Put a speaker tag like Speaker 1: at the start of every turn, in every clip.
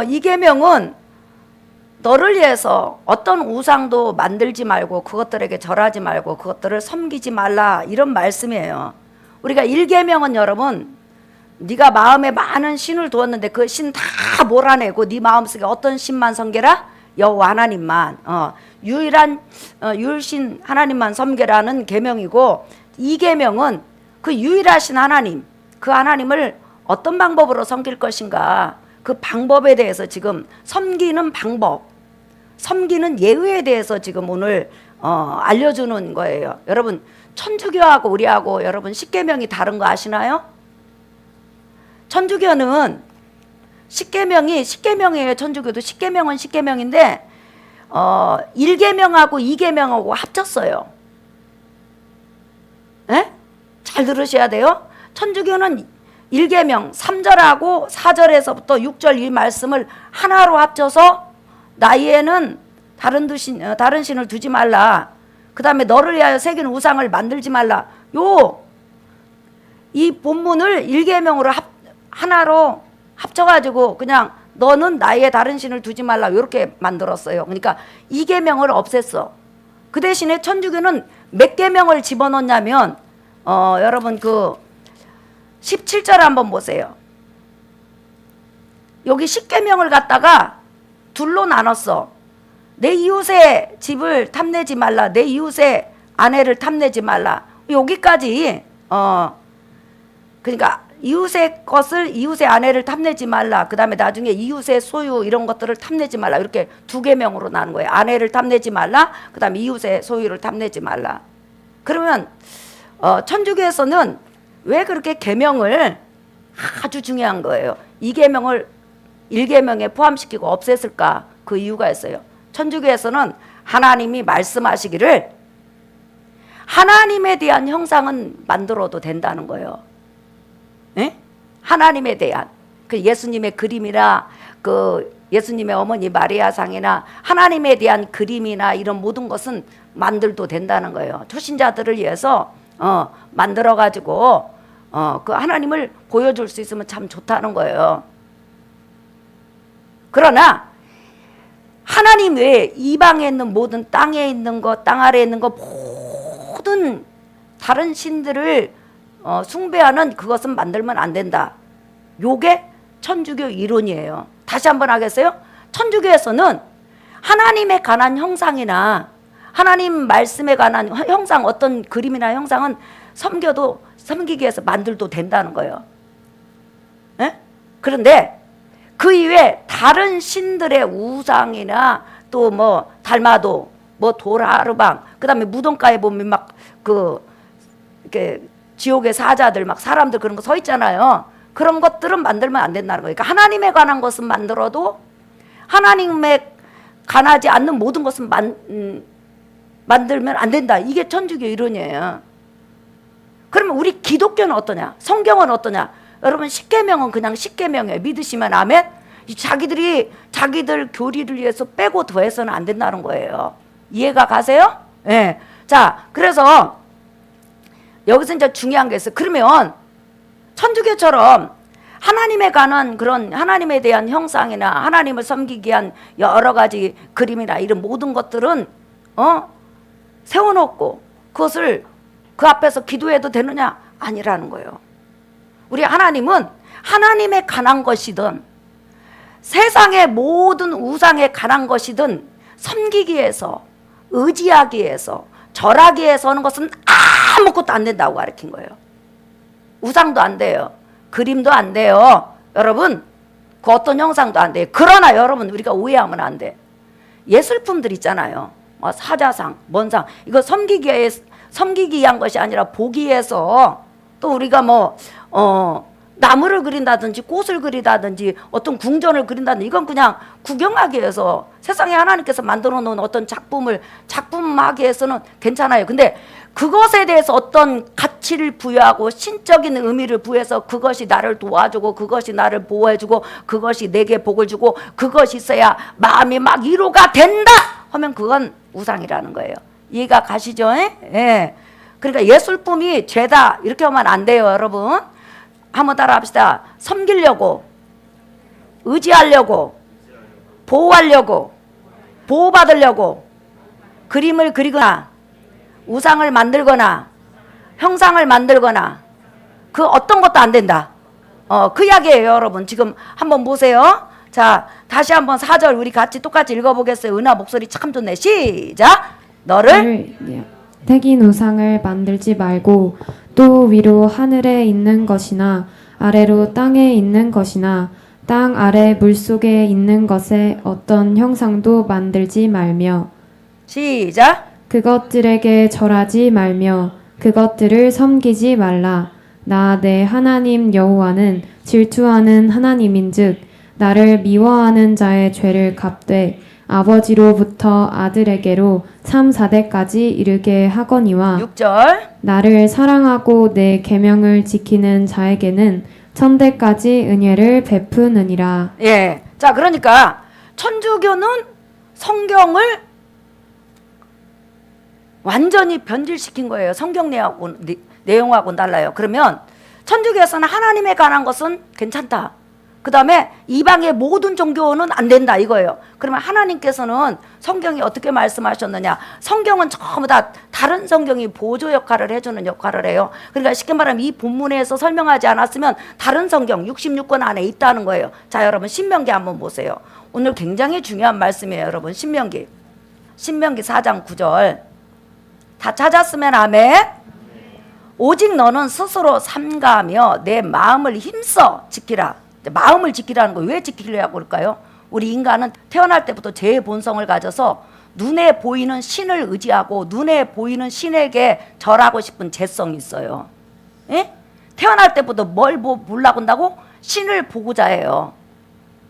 Speaker 1: 이 계명은 너를 위해서 어떤 우상도 만들지 말고 그것들에게 절하지 말고 그것들을 섬기지 말라, 이런 말씀이에요. 우리가 1계명은 여러분, 네가 마음에 많은 신을 두었는데 그 신 다 몰아내고 네 마음속에 어떤 신만 섬겨라? 여호와 하나님만, 유일한 유일신 하나님만 섬겨라는 계명이고, 2계명은 그 유일하신 하나님, 그 하나님을 어떤 방법으로 섬길 것인가, 그 방법에 대해서 지금 섬기는 방법, 섬기는 예의에 대해서 지금 오늘 알려주는 거예요. 여러분, 천주교하고 우리하고 여러분 10계명이 다른 거 아시나요? 천주교는 10계명이에요. 천주교도 10계명은 10계명인데 1계명하고 2계명하고 합쳤어요. 에? 잘 들으셔야 돼요. 천주교는 1계명 3절하고 4절에서부터 6절 이 말씀을 하나로 합쳐서 나에는 다른 신을 두지 말라, 그 다음에 너를 위하여 새긴 우상을 만들지 말라, 이 본문을 1계명으로 하나로 합쳐가지고 그냥 너는 나의 다른 신을 두지 말라 이렇게 만들었어요. 그러니까 2계명을 없앴어. 그 대신에 천주교는 몇 계명을 집어넣냐면 여러분 그 17절 한번 보세요. 여기 10계명을 갖다가 둘로 나눴어. 내 이웃의 집을 탐내지 말라, 내 이웃의 아내를 탐내지 말라, 여기까지. 그러니까 이웃의 것을, 이웃의 아내를 탐내지 말라, 그 다음에 나중에 이웃의 소유 이런 것들을 탐내지 말라, 이렇게 2계명으로 나눈 거예요. 아내를 탐내지 말라, 그 다음에 이웃의 소유를 탐내지 말라. 그러면 천주교에서는 왜 그렇게 계명을, 아주 중요한 거예요, 2계명을 1계명에 포함시키고 없앴을까? 그 이유가 있어요. 천주교에서는 하나님이 말씀하시기를 하나님에 대한 형상은 만들어도 된다는 거예요. 에? 하나님에 대한 그 예수님의 그림이나 그 예수님의 어머니 마리아상이나 하나님에 대한 그림이나 이런 모든 것은 만들도 된다는 거예요. 초신자들을 위해서 만들어 가지고 그 하나님을 보여줄 수 있으면 참 좋다는 거예요. 그러나 하나님 외에 이방에 있는 모든, 땅에 있는 것, 땅 아래에 있는 것, 모든 다른 신들을 숭배하는 그것은 만들면 안 된다. 요게 천주교 이론이에요. 다시 한번 하겠어요? 천주교에서는 하나님에 관한 형상이나 하나님 말씀에 관한 형상, 어떤 그림이나 형상은 섬기기 위해서 만들도 된다는 거예요. 에? 그런데 그 이외에 다른 신들의 우상이나 또 뭐 달마도, 뭐 도라르방, 그 다음에 무덤가에 보면 막 이렇게 지옥의 사자들, 막 사람들 그런 거 서 있잖아요. 그런 것들은 만들면 안 된다는 거예요. 그러니까 하나님에 관한 것은 만들어도 하나님에 관하지 않는 모든 것은 만들면 안 된다. 이게 천주교 이론이에요. 그러면 우리 기독교는 어떠냐? 성경은 어떠냐? 여러분 10계명은 그냥 10계명이에요. 믿으시면 아멘. 자기들 교리를 위해서 빼고 더해서는 안 된다는 거예요. 이해가 가세요? 예. 네. 자, 그래서 여기서 이제 중요한 게 있어요. 그러면 천주교처럼 하나님에 관한 그런 하나님에 대한 형상이나 하나님을 섬기기 위한 여러 가지 그림이나 이런 모든 것들은 세워놓고 그것을 그 앞에서 기도해도 되느냐? 아니라는 거예요. 우리 하나님은 하나님에 관한 것이든 세상의 모든 우상에 관한 것이든 섬기기 위해서, 의지하기 위해서, 절하기 위해서 하는 것은 아무것도 안 된다고 가르친 거예요. 우상도 안 돼요. 그림도 안 돼요. 여러분, 그 어떤 형상도 안 돼요. 그러나 여러분, 우리가 오해하면 안 돼. 예술품들 있잖아요. 사자상, 뭔상, 이거 섬기기 위한 것이 아니라 보기 위해서, 또 우리가 나무를 그린다든지 꽃을 그리다든지 어떤 궁전을 그린다든지 이건 그냥 구경하기 위해서, 세상에 하나님께서 만들어 놓은 어떤 작품하기 위해서는 괜찮아요. 근데 그것에 대해서 어떤 가치를 부여하고 신적인 의미를 부여해서 그것이 나를 도와주고 그것이 나를 보호해주고 그것이 내게 복을 주고 그것이 있어야 마음이 막 위로가 된다 하면 그건 우상이라는 거예요. 이해가 가시죠? 예. 그러니까 예술품이 죄다 이렇게 하면 안 돼요. 여러분 한번 따라 합시다. 섬기려고 의지하려고, 보호하려고, 보호받으려고 그림을 그리거나 우상을 만들거나 형상을 만들거나 그 어떤 것도 안 된다. 그 이야기예요, 여러분. 지금 한번 보세요. 자, 다시 한번 4절 우리 같이 똑같이 읽어보겠어요. 은하 목소리 참 좋네. 시작. 너를
Speaker 2: 새긴 우상을 만들지 말고 또 위로 하늘에 있는 것이나 아래로 땅에 있는 것이나 땅 아래 물속에 있는 것에 어떤 형상도 만들지 말며
Speaker 1: 시작.
Speaker 2: 그것들에게 절하지 말며 그것들을 섬기지 말라. 나 내 하나님 여호와는 질투하는 하나님인즉 나를 미워하는 자의 죄를 갚되 아버지로부터 아들에게로 3, 4대까지 이르게 하거니와
Speaker 1: 6절.
Speaker 2: 나를 사랑하고 내 계명을 지키는 자에게는 천대까지 은혜를 베푸느니라.
Speaker 1: 예. 자, 그러니까 천주교는 성경을 완전히 변질시킨 거예요. 성경 내용하고 달라요. 그러면 천주교에서는 하나님에 관한 것은 괜찮다. 그 다음에 이방의 모든 종교는 안 된다 이거예요. 그러면 하나님께서는 성경이 어떻게 말씀하셨느냐. 성경은 전부 다 다른 성경이 보조 역할을 해주는 역할을 해요. 그러니까 쉽게 말하면 이 본문에서 설명하지 않았으면 다른 성경 66권 안에 있다는 거예요. 자, 여러분 신명기 한번 보세요. 오늘 굉장히 중요한 말씀이에요. 여러분 신명기 4장 9절 다 찾았으면 아멘. 오직 너는 스스로 삼가하며 내 마음을 힘써 지키라. 마음을 지키라는 거 왜 지키려고 그럴까요? 우리 인간은 태어날 때부터 제 본성을 가져서 눈에 보이는 신을 의지하고 눈에 보이는 신에게 절하고 싶은 재성이 있어요. 예? 태어날 때부터 뭘 보려고 한다고? 신을 보고자 해요.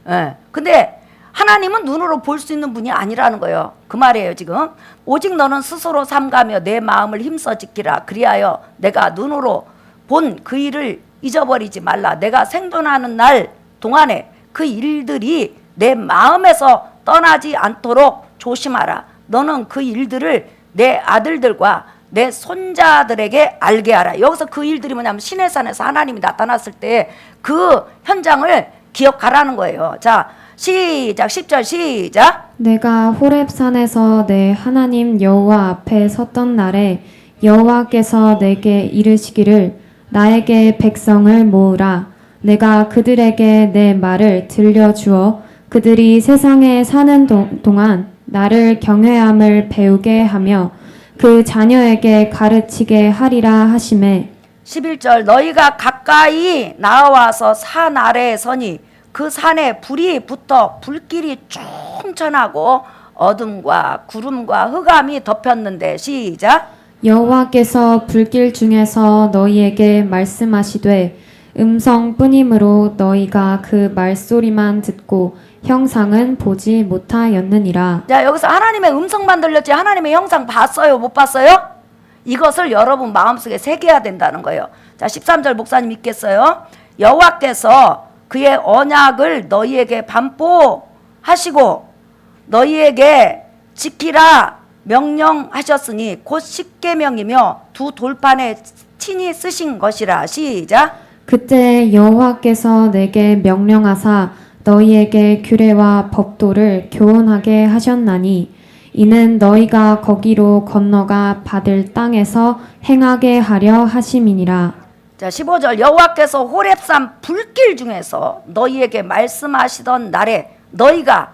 Speaker 1: 예. 근데 하나님은 눈으로 볼 수 있는 분이 아니라는 거예요. 그 말이에요 지금. 오직 너는 스스로 삼가며 내 마음을 힘써 지키라. 그리하여 내가 눈으로 본 그 일을 잊어버리지 말라. 내가 생존하는 날 동안에 그 일들이 내 마음에서 떠나지 않도록 조심하라. 너는 그 일들을 내 아들들과 내 손자들에게 알게 하라. 여기서 그 일들이 뭐냐면 시내 산에서 하나님이 나타났을 때 그 현장을 기억하라는 거예요. 자, 시작. 10절 시작.
Speaker 2: 내가 호렙산에서 내 하나님 여호와 앞에 섰던 날에 여호와께서 내게 이르시기를 나에게 백성을 모으라. 내가 그들에게 내 말을 들려주어 그들이 세상에 사는 동안 나를 경외함을 배우게 하며 그 자녀에게 가르치게 하리라 하시매
Speaker 1: 11절 너희가 가까이 나와서 산 아래에 서니 그 산에 불이 붙어 불길이 충천하고 어둠과 구름과 흑암이 덮였는데 시작.
Speaker 2: 여호와께서 불길 중에서 너희에게 말씀하시되 음성뿐이므로 너희가 그 말소리만 듣고 형상은 보지 못하였느니라.
Speaker 1: 자, 여기서 하나님의 음성만 들렸지 하나님의 형상 봤어요? 못 봤어요? 이것을 여러분 마음속에 새겨야 된다는 거예요. 자, 13절 목사님 읽겠어요. 여호와께서 그의 언약을 너희에게 반포하시고 너희에게 지키라 명령하셨으니 곧 십계명이며 두 돌판에 친히 쓰신 것이라. 시작.
Speaker 2: 그때 여호와께서 내게 명령하사 너희에게 규례와 법도를 교훈하게 하셨나니 이는 너희가 거기로 건너가 받을 땅에서 행하게 하려 하심이니라.
Speaker 1: 자, 15절 여호와께서 호렙산 불길 중에서 너희에게 말씀하시던 날에 너희가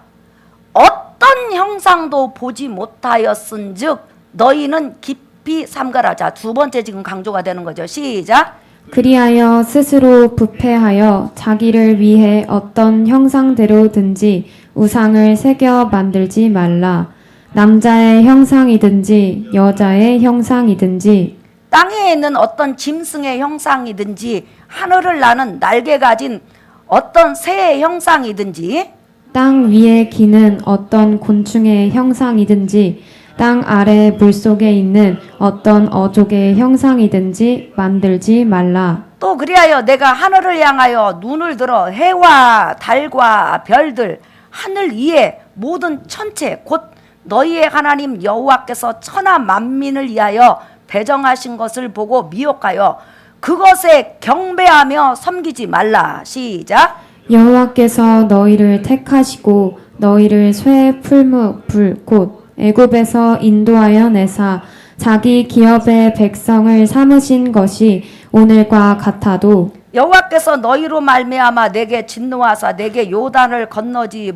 Speaker 1: 어떤 형상도 보지 못하였은즉 너희는 깊이 삼가라. 자, 두 번째 지금 강조가 되는 거죠. 시작.
Speaker 2: 그리하여 스스로 부패하여 자기를 위해 어떤 형상대로든지 우상을 새겨 만들지 말라. 남자의 형상이든지 여자의 형상이든지
Speaker 1: 땅에 있는 어떤 짐승의 형상이든지 하늘을 나는 날개 가진 어떤 새의 형상이든지
Speaker 2: 땅 위에 기는 어떤 곤충의 형상이든지 땅 아래 물속에 있는 어떤 어족의 형상이든지 만들지 말라.
Speaker 1: 또 그리하여 내가 하늘을 향하여 눈을 들어 해와 달과 별들 하늘 위에 모든 천체 곧 너희의 하나님 여호와께서 천하 만민을 위하여 배정하신 것을 보고 미혹하여 그것에 경배하며 섬기지 말라. 시작.
Speaker 2: 여호와께서 너희를 택하시고 너희를 쇠 풀무불 곧 애굽에서 인도하여 내사 자기 기업의 백성을 삼으신 것이 오늘과 같아도
Speaker 1: 여호와께서 너희로 말미암아 내게 진노하사 내게 요단을 건너지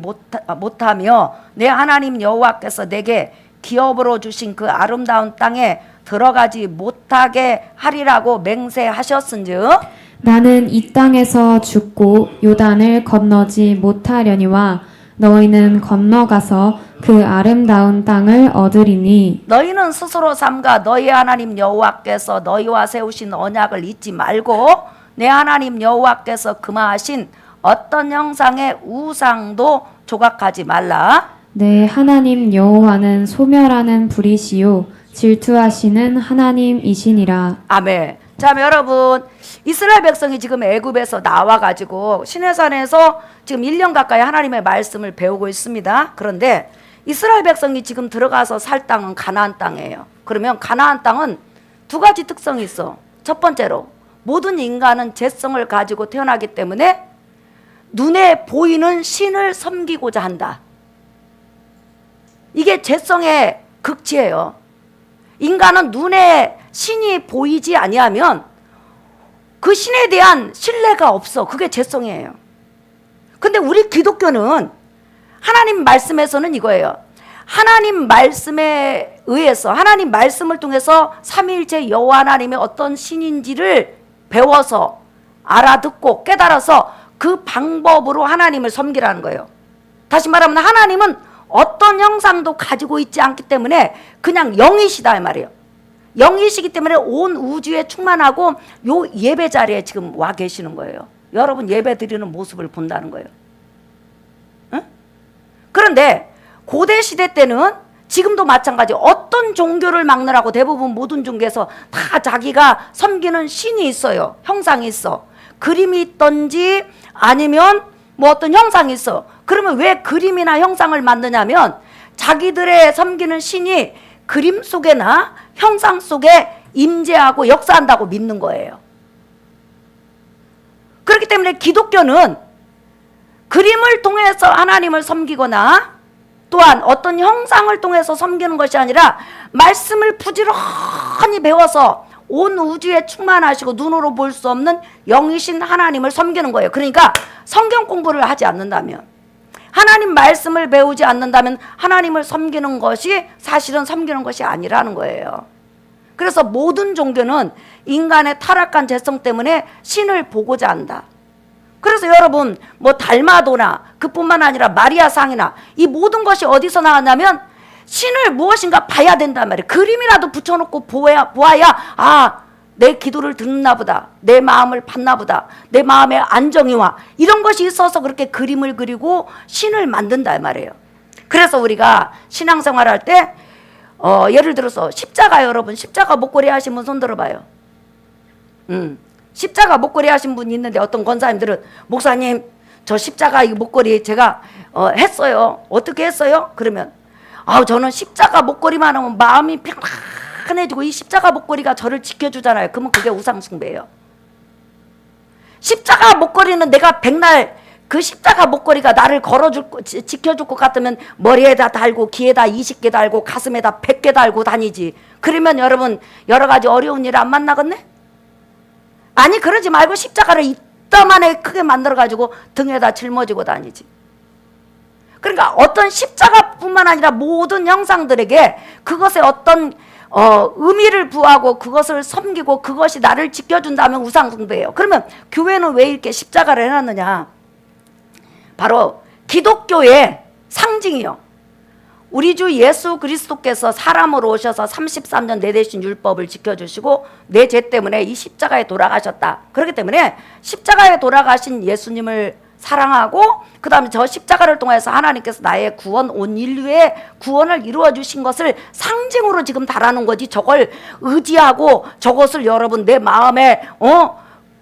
Speaker 1: 못하며 내 하나님 여호와께서 내게 기업으로 주신 그 아름다운 땅에 들어가지 못하게 하리라고 맹세하셨은즉
Speaker 2: 나는 이 땅에서 죽고 요단을 건너지 못하려니와 너희는 건너가서 그 아름다운 땅을 얻으리니
Speaker 1: 너희는 스스로 삼가 너희 하나님 여호와께서 너희와 세우신 언약을 잊지 말고 내 하나님 여호와께서 금하신 어떤 형상의 우상도 조각하지 말라.
Speaker 2: 내 하나님 여호와는 소멸하는 불이시요 질투하시는 하나님이시니라.
Speaker 1: 아멘. 자, 여러분, 이스라엘 백성이 지금 애굽에서 나와가지고 시내산에서 지금 1년 가까이 하나님의 말씀을 배우고 있습니다. 그런데 이스라엘 백성이 지금 들어가서 살 땅은 가나안 땅이에요. 그러면 가나안 땅은 두 가지 특성이 있어. 첫 번째로 모든 인간은 죄성을 가지고 태어나기 때문에 눈에 보이는 신을 섬기고자 한다. 이게 죄성의 극치예요. 인간은 눈에 신이 보이지 아니하면 그 신에 대한 신뢰가 없어. 그게 죄성이에요. 근데 우리 기독교는 하나님 말씀에서는 이거예요. 하나님 말씀에 의해서 하나님 말씀을 통해서 삼위일체 여호와 하나님의 어떤 신인지를 배워서 알아듣고 깨달아서 그 방법으로 하나님을 섬기라는 거예요. 다시 말하면 하나님은 어떤 형상도 가지고 있지 않기 때문에 그냥 영이시다 이 말이에요. 영이시기 때문에 온 우주에 충만하고 요 예배 자리에 지금 와 계시는 거예요. 여러분 예배 드리는 모습을 본다는 거예요. 응? 그런데 고대 시대 때는 지금도 마찬가지 어떤 종교를 막느라고 대부분 모든 종교에서 다 자기가 섬기는 신이 있어요. 형상이 있어. 그림이 있던지 아니면 뭐 어떤 형상이 있어. 그러면 왜 그림이나 형상을 만드냐면 자기들의 섬기는 신이 그림 속에나 형상 속에 임재하고 역사한다고 믿는 거예요. 그렇기 때문에 기독교는 그림을 통해서 하나님을 섬기거나 또한 어떤 형상을 통해서 섬기는 것이 아니라 말씀을 부지런히 배워서 온 우주에 충만하시고 눈으로 볼 수 없는 영이신 하나님을 섬기는 거예요. 그러니까 성경 공부를 하지 않는다면, 하나님 말씀을 배우지 않는다면 하나님을 섬기는 것이 사실은 섬기는 것이 아니라는 거예요. 그래서 모든 종교는 인간의 타락한 죄성 때문에 신을 보고자 한다. 그래서 여러분 뭐 달마도나 그뿐만 아니라 마리아상이나 이 모든 것이 어디서 나왔냐면 신을 무엇인가 봐야 된단 말이에요. 그림이라도 붙여놓고 보아야 내 기도를 듣나 보다, 내 마음을 봤나 보다, 내 마음에 안정이 와, 이런 것이 있어서 그렇게 그림을 그리고 신을 만든다 말이에요. 그래서 우리가 신앙생활 할 때 예를 들어서 십자가, 여러분 십자가 목걸이 하신 분 손 들어봐요. 십자가 목걸이 하신 분이 있는데 어떤 권사님들은 목사님 저 십자가 이 목걸이 제가 했어요. 어떻게 했어요? 그러면 저는 십자가 목걸이만 하면 마음이 평안해지고 이 십자가 목걸이가 저를 지켜주잖아요. 그러면 그게 우상숭배예요. 십자가 목걸이는 내가 백날 그 십자가 목걸이가 나를 지켜줄 것 같으면 머리에다 달고 귀에다 20개 달고 가슴에다 100개 달고 다니지. 그러면 여러분 여러 가지 어려운 일 안 만나겠네? 아니 그러지 말고 십자가를 이따만하게 크게 만들어가지고 등에다 짊어지고 다니지. 그러니까 어떤 십자가뿐만 아니라 모든 형상들에게 그것에 어떤 의미를 부하고 그것을 섬기고 그것이 나를 지켜준다면 우상숭배예요. 그러면 교회는 왜 이렇게 십자가를 해놨느냐? 바로 기독교의 상징이요. 우리 주 예수 그리스도께서 사람으로 오셔서 33년 내 대신 율법을 지켜주시고 내 죄 때문에 이 십자가에 돌아가셨다. 그렇기 때문에 십자가에 돌아가신 예수님을 사랑하고 그 다음에 저 십자가를 통해서 하나님께서 나의 구원, 온 인류의 구원을 이루어 주신 것을 상징으로 지금 달아놓은 거지. 저걸 의지하고 저것을 여러분 내 마음에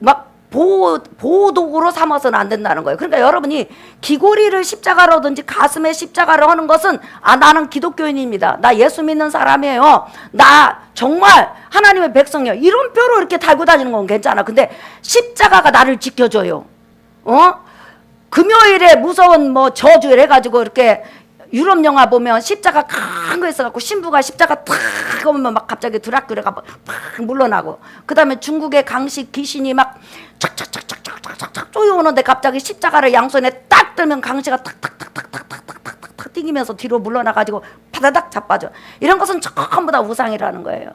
Speaker 1: 막 보호도구로 삼아서는 안 된다는 거예요. 그러니까 여러분이 귀고리를 십자가로든지 가슴에 십자가를 하는 것은 나는 기독교인입니다, 나 예수 믿는 사람이에요, 나 정말 하나님의 백성이에요, 이런 뼈로 이렇게 달고 다니는 건 괜찮아. 근데 십자가가 나를 지켜줘요. 금요일에 무서운 뭐 저주를 해가지고 이렇게 유럽 영화 보면 십자가 큰 거 있어갖고 신부가 십자가 탁 오면 막 갑자기 드라큘라가 막 물러나고, 그 다음에 중국의 강식 귀신이 막 착착착착착착착 쪼여오는데 갑자기 십자가를 양손에 딱 들면 강시가 탁탁탁탁탁탁탁탁 튕기면서 뒤로 물러나가지고 바다닥 자빠져. 이런 것은 전부 다 우상이라는 거예요.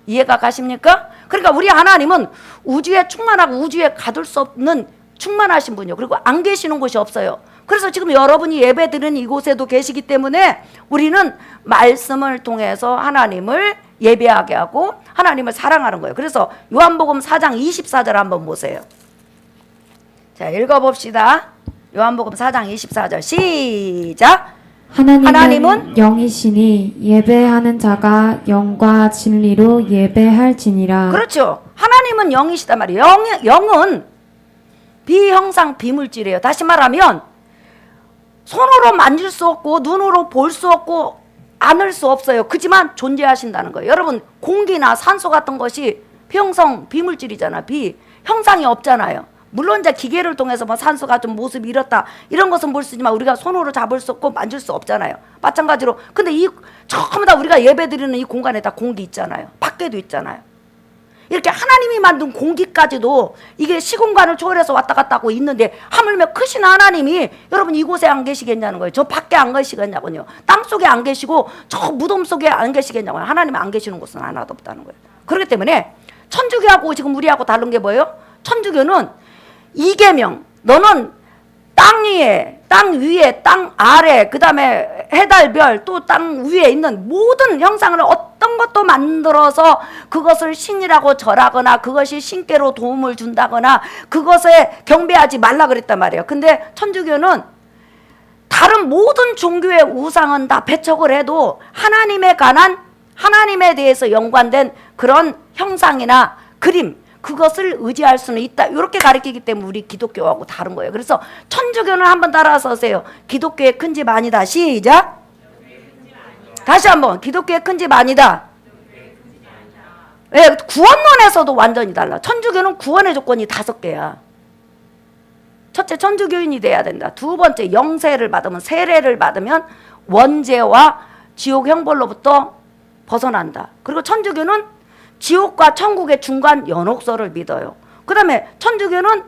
Speaker 1: 이해가 가십니까? 그러니까 우리 하나님은 우주에 충만하고 우주에 가둘 수 없는 충만하신 분이요. 그리고 안 계시는 곳이 없어요. 그래서 지금 여러분이 예배드리는 이곳에도 계시기 때문에 우리는 말씀을 통해서 하나님을 예배하게 하고 하나님을 사랑하는 거예요. 그래서 요한복음 4장 24절 한번 보세요. 자, 읽어봅시다. 요한복음 4장 24절 시작.
Speaker 2: 하나님은 영이시니 예배하는 자가 영과 진리로 예배할지니라.
Speaker 1: 그렇죠. 하나님은 영이시단 말이에요. 영은 비형상 비물질이에요. 다시 말하면 손으로 만질 수 없고 눈으로 볼 수 없고 안을 수 없어요. 그지만 존재하신다는 거예요. 여러분, 공기나 산소 같은 것이 비형성 비물질이잖아. 비형상이 없잖아요. 물론 이제 기계를 통해서 뭐 산소가 좀 모습이 이렇다 이런 것은 볼 수 있지만 우리가 손으로 잡을 수 없고 만질 수 없잖아요. 마찬가지로 근데 이 전부 다 우리가 예배드리는 이 공간에 다 공기 있잖아요. 밖에도 있잖아요. 이렇게 하나님이 만든 공기까지도 이게 시공간을 초월해서 왔다 갔다 하고 있는데 하물며 크신 하나님이 여러분 이곳에 안 계시겠냐는 거예요. 저 밖에 안 계시겠냐고요. 땅 속에 안 계시고 저 무덤 속에 안 계시겠냐고요. 하나님이 안 계시는 곳은 하나도 없다는 거예요. 그렇기 때문에 천주교하고 지금 우리하고 다른 게 뭐예요? 천주교는 이계명, 너는 땅 위에, 땅 아래, 그 다음에 해달별, 또 땅 위에 있는 모든 형상을 어떤 것도 만들어서 그것을 신이라고 절하거나 그것이 신께로 도움을 준다거나 그것에 경배하지 말라 그랬단 말이에요. 근데 천주교는 다른 모든 종교의 우상은 다 배척을 해도 하나님에 관한, 하나님에 대해서 연관된 그런 형상이나 그림, 그것을 의지할 수는 있다. 이렇게 가르치기 때문에 우리 기독교하고 다른 거예요. 그래서 천주교는 한번 따라서 하세요. 기독교의 큰 집 아니다. 시작. 다시 한번. 기독교의 큰 집 아니다. 네, 구원론에서도 완전히 달라. 천주교는 구원의 조건이 5개야. 첫째, 천주교인이 돼야 된다. 두 번째, 영세를 받으면, 세례를 받으면 원죄와 지옥 형벌로부터 벗어난다. 그리고 천주교는 지옥과 천국의 중간 연옥설을 믿어요. 그 다음에 천주교는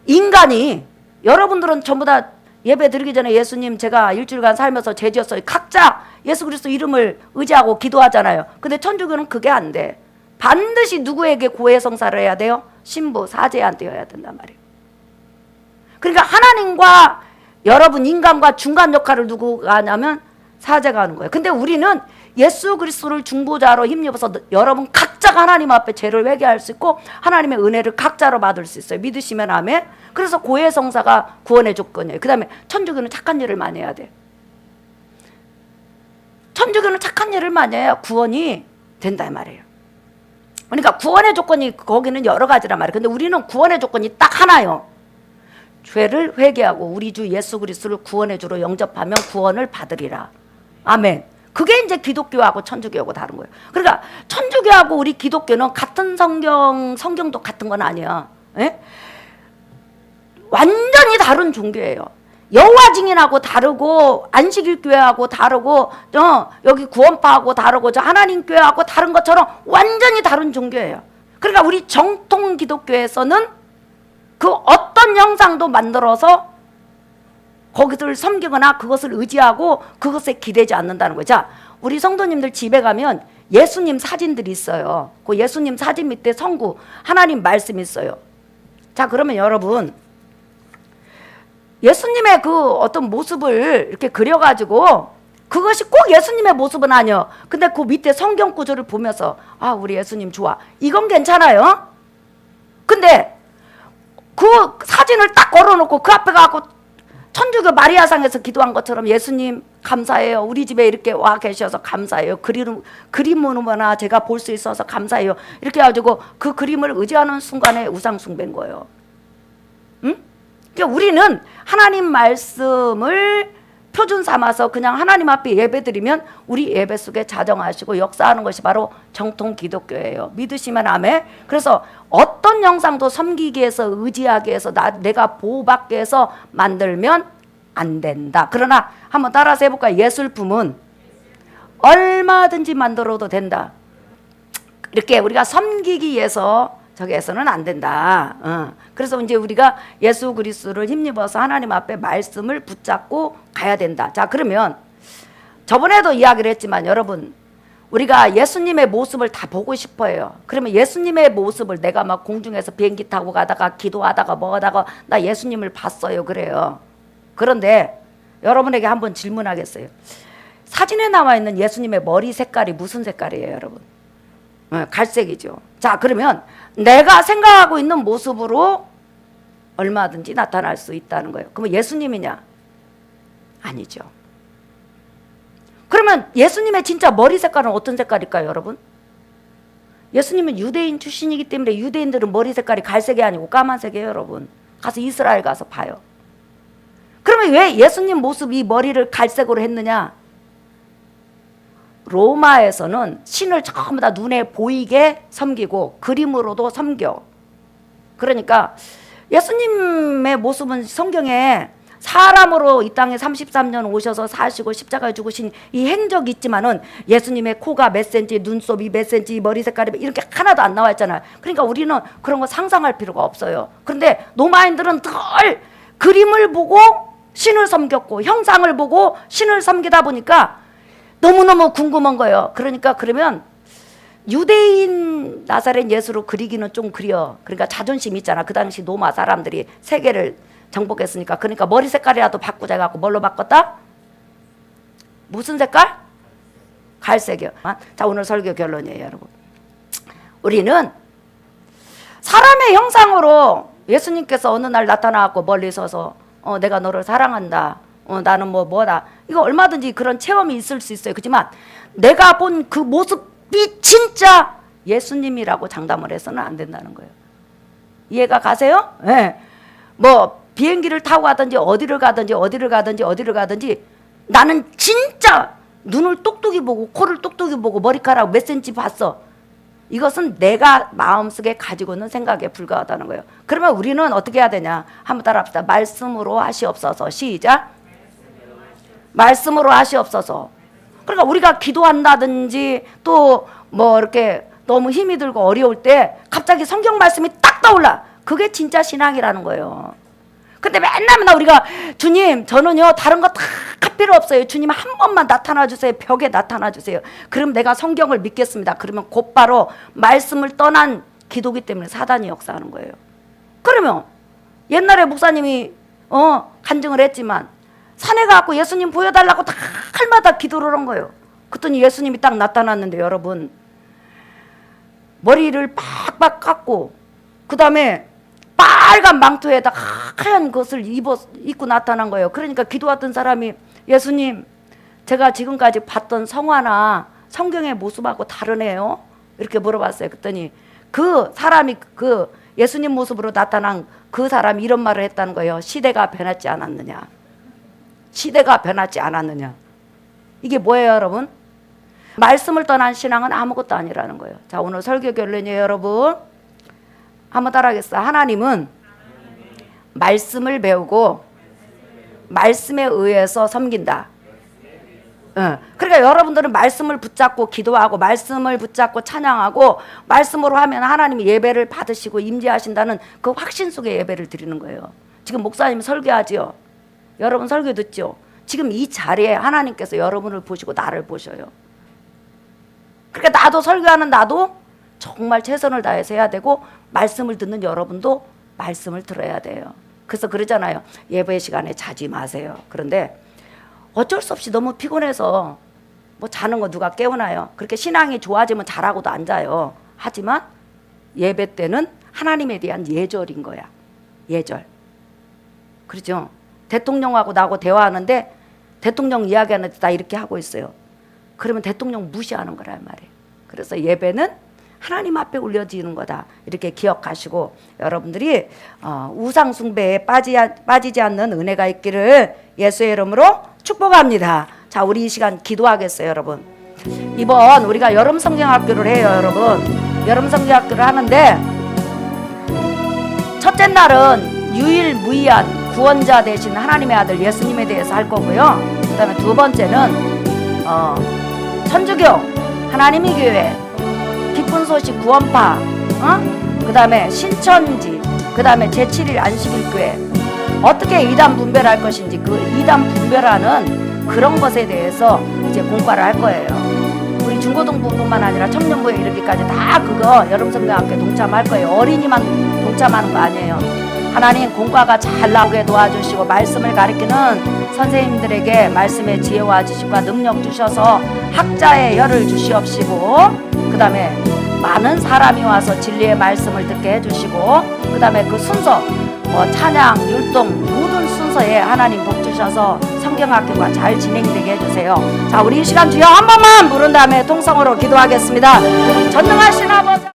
Speaker 1: 인간이, 여러분들은 전부 다 예배 드리기 전에 예수님 제가 일주일간 살면서 죄 지었어요. 각자 예수 그리스도 이름을 의지하고 기도하잖아요. 근데 천주교는 그게 안 돼. 반드시 누구에게 고해성사를 해야 돼요? 신부, 사제한테 해야 된단 말이에요. 그러니까 하나님과 여러분 인간과 중간 역할을 누구가 하냐면 사제가 하는 거예요. 근데 우리는 예수 그리스도를 중보자로 힘입어서 여러분 각자가 하나님 앞에 죄를 회개할 수 있고 하나님의 은혜를 각자로 받을 수 있어요. 믿으시면 아멘. 그래서 고해성사가 구원의 조건이에요. 그 다음에 천주교는 착한 일을 많이 해야 돼. 천주교는 착한 일을 많이 해야 구원이 된다 이 말이에요. 그러니까 구원의 조건이 거기는 여러 가지란 말이에요. 근데 우리는 구원의 조건이 딱 하나요. 죄를 회개하고 우리 주 예수 그리스도를 구원의 주로 영접하면 구원을 받으리라. 아멘. 그게 이제 기독교하고 천주교하고 다른 거예요. 그러니까 천주교하고 우리 기독교는 같은 성경도 같은 건 아니야. 에? 완전히 다른 종교예요. 여호와 증인하고 다르고 안식일 교회하고 다르고 여기 구원파하고 다르고 저 하나님 교회하고 다른 것처럼 완전히 다른 종교예요. 그러니까 우리 정통 기독교에서는 그 어떤 형상도 만들어서 거기들 섬기거나 그것을 의지하고 그것에 기대지 않는다는 거죠. 자, 우리 성도님들 집에 가면 예수님 사진들이 있어요. 그 예수님 사진 밑에 성구 하나님 말씀이 있어요. 자, 그러면 여러분 예수님의 그 어떤 모습을 이렇게 그려가지고 그것이 꼭 예수님의 모습은 아니에요. 근데 그 밑에 성경 구절을 보면서 아, 우리 예수님 좋아. 이건 괜찮아요. 근데 그 사진을 딱 걸어놓고 그 앞에 가고 천주교 마리아상에서 기도한 것처럼 예수님 감사해요. 우리 집에 이렇게 와 계셔서 감사해요. 그림으로나 제가 볼 수 있어서 감사해요. 이렇게 해가지고 그 그림을 의지하는 순간에 우상숭배인 거예요. 응? 그러니까 우리는 하나님 말씀을 표준 삼아서 그냥 하나님 앞에 예배드리면 우리 예배 속에 자정하시고 역사하는 것이 바로 정통 기독교예요. 믿으시면 아멘. 그래서 어떤 영상도 섬기기 위해서, 의지하기 위해서, 내가 보호받기 위해서 만들면 안 된다. 그러나 한번 따라서 해볼까요? 예술품은 얼마든지 만들어도 된다. 이렇게 우리가 섬기기 위해서 저기에서는 안 된다. 그래서 이제 우리가 예수 그리스도를 힘입어서 하나님 앞에 말씀을 붙잡고 가야 된다. 자, 그러면 저번에도 이야기를 했지만 여러분, 우리가 예수님의 모습을 다 보고 싶어요. 그러면 예수님의 모습을 내가 막 공중에서 비행기 타고 가다가 기도하다가 뭐 하다가 나 예수님을 봤어요. 그래요. 그런데 여러분에게 한번 질문하겠어요. 사진에 나와 있는 예수님의 머리 색깔이 무슨 색깔이에요, 여러분? 갈색이죠. 자, 그러면 내가 생각하고 있는 모습으로 얼마든지 나타날 수 있다는 거예요. 그러면 예수님이냐? 아니죠. 그러면 예수님의 진짜 머리 색깔은 어떤 색깔일까요, 여러분? 예수님은 유대인 출신이기 때문에 유대인들은 머리 색깔이 갈색이 아니고 까만색이에요, 여러분. 가서 이스라엘 가서 봐요. 그러면 왜 예수님 모습 이 머리를 갈색으로 했느냐? 로마에서는 신을 전부 다 눈에 보이게 섬기고 그림으로도 섬겨. 그러니까 예수님의 모습은 성경에 사람으로 이 땅에 33년 오셔서 사시고 십자가에 죽으신 이 행적이 있지만은 예수님의 코가 몇 센치, 눈썹이 몇 센치, 머리 색깔이 이렇게 하나도 안 나와 있잖아요. 그러니까 우리는 그런 거 상상할 필요가 없어요. 그런데 로마인들은 늘 그림을 보고 신을 섬겼고 형상을 보고 신을 섬기다 보니까 너무너무 궁금한 거예요. 그러니까 그러면 유대인 나사렛 예수로 그리기는 좀 그려. 그러니까 자존심 있잖아. 그 당시 로마 사람들이 세계를 정복했으니까. 그러니까 머리 색깔이라도 바꾸자 해갖고 뭘로 바꿨다? 무슨 색깔? 갈색이요. 자, 오늘 설교 결론이에요, 여러분. 우리는 사람의 형상으로 예수님께서 어느 날 나타나갖고 멀리 서서 내가 너를 사랑한다. 나는 뭐다. 이거 얼마든지 그런 체험이 있을 수 있어요. 그렇지만 내가 본 그 모습이 진짜 예수님이라고 장담을 해서는 안 된다는 거예요. 이해가 가세요? 네. 뭐 비행기를 타고 가든지 어디를 가든지 나는 진짜 눈을 똑똑히 보고 코를 똑똑히 보고 머리카락 몇 센치 봤어. 이것은 내가 마음속에 가지고 있는 생각에 불과하다는 거예요. 그러면 우리는 어떻게 해야 되냐? 한번 따라합시다. 말씀으로 하시옵소서. 시작. 말씀으로 하시옵소서. 그러니까 우리가 기도한다든지 또 뭐 이렇게 너무 힘이 들고 어려울 때 갑자기 성경 말씀이 딱 떠올라. 그게 진짜 신앙이라는 거예요. 근데 맨날 우리가 주님 저는요 다른 거 다 할 필요 없어요. 주님 한 번만 나타나 주세요. 벽에 나타나 주세요. 그럼 내가 성경을 믿겠습니다. 그러면 곧바로 말씀을 떠난 기도기 때문에 사단이 역사하는 거예요. 그러면 옛날에 목사님이 간증을 했지만 산에 가고 예수님 보여달라고 다 할마다 기도를 한 거예요. 그랬더니 예수님이 딱 나타났는데 여러분 머리를 빡빡 깎고 그 다음에 빨간 망토에다 하얀 것을 입고 나타난 거예요. 그러니까 기도했던 사람이 예수님 제가 지금까지 봤던 성화나 성경의 모습하고 다르네요. 이렇게 물어봤어요. 그랬더니 그 사람이 그 예수님 모습으로 나타난 그 사람이 이런 말을 했다는 거예요. 시대가 변하지 않았느냐. 시대가 변하지 않았느냐. 이게 뭐예요, 여러분? 말씀을 떠난 신앙은 아무것도 아니라는 거예요. 자, 오늘 설교 결론이에요, 여러분. 한번 따라하겠어요. 하나님은 말씀을 배우고 말씀에 의해서 섬긴다. 그러니까 여러분들은 말씀을 붙잡고 기도하고 말씀을 붙잡고 찬양하고 말씀으로 하면 하나님이 예배를 받으시고 임재하신다는 그 확신 속에 예배를 드리는 거예요. 지금 목사님 설교하지요. 여러분 설교 듣죠. 지금 이 자리에 하나님께서 여러분을 보시고 나를 보셔요. 그러니까 나도 설교하는 나도 정말 최선을 다해서 해야 되고 말씀을 듣는 여러분도 말씀을 들어야 돼요. 그래서 그러잖아요. 예배 시간에 자지 마세요. 그런데 어쩔 수 없이 너무 피곤해서 뭐 자는 거 누가 깨우나요? 그렇게 신앙이 좋아지면 잘하고도 안 자요. 하지만 예배 때는 하나님에 대한 예절인 거야. 예절. 그렇죠? 대통령하고 나하고 대화하는데 대통령 이야기하는데 나 이렇게 하고 있어요. 그러면 대통령 무시하는 거란 말이에요. 그래서 예배는 하나님 앞에 올려지는 거다. 이렇게 기억하시고 여러분들이 우상 숭배에 빠지지 않는 은혜가 있기를 예수의 이름으로 축복합니다. 자, 우리 이 시간 기도하겠어요, 여러분. 이번 우리가 여름 성경학교를 해요, 여러분. 여름 성경학교를 하는데 첫째 날은 유일무이한 구원자 되신 하나님의 아들 예수님에 대해서 할 거고요. 그 다음에 두 번째는 천주교, 하나님의 교회, 기쁜 소식 구원파, 그 다음에 신천지, 그 다음에 제7일 안식일 교회, 어떻게 이단 분별할 것인지, 그 이단 분별하는 그런 것에 대해서 이제 공부를 할 거예요. 우리 중고등부뿐만 아니라 청년부에 이르기까지 다 그거 여름성경학교에 동참할 거예요. 어린이만 동참하는 거 아니에요. 하나님 공과가 잘 나오게 도와주시고 말씀을 가르치는 선생님들에게 말씀의 지혜와 지식과 능력 주셔서 학자의 혀를 주시옵시고, 그 다음에 많은 사람이 와서 진리의 말씀을 듣게 해주시고, 그 다음에 그 순서 찬양, 율동 모든 순서에 하나님 복 주셔서 성경학교가 잘 진행되게 해주세요. 자, 우리 이 시간 주여 한 번만 부른 다음에 통성으로 기도하겠습니다. 전능하신 아버지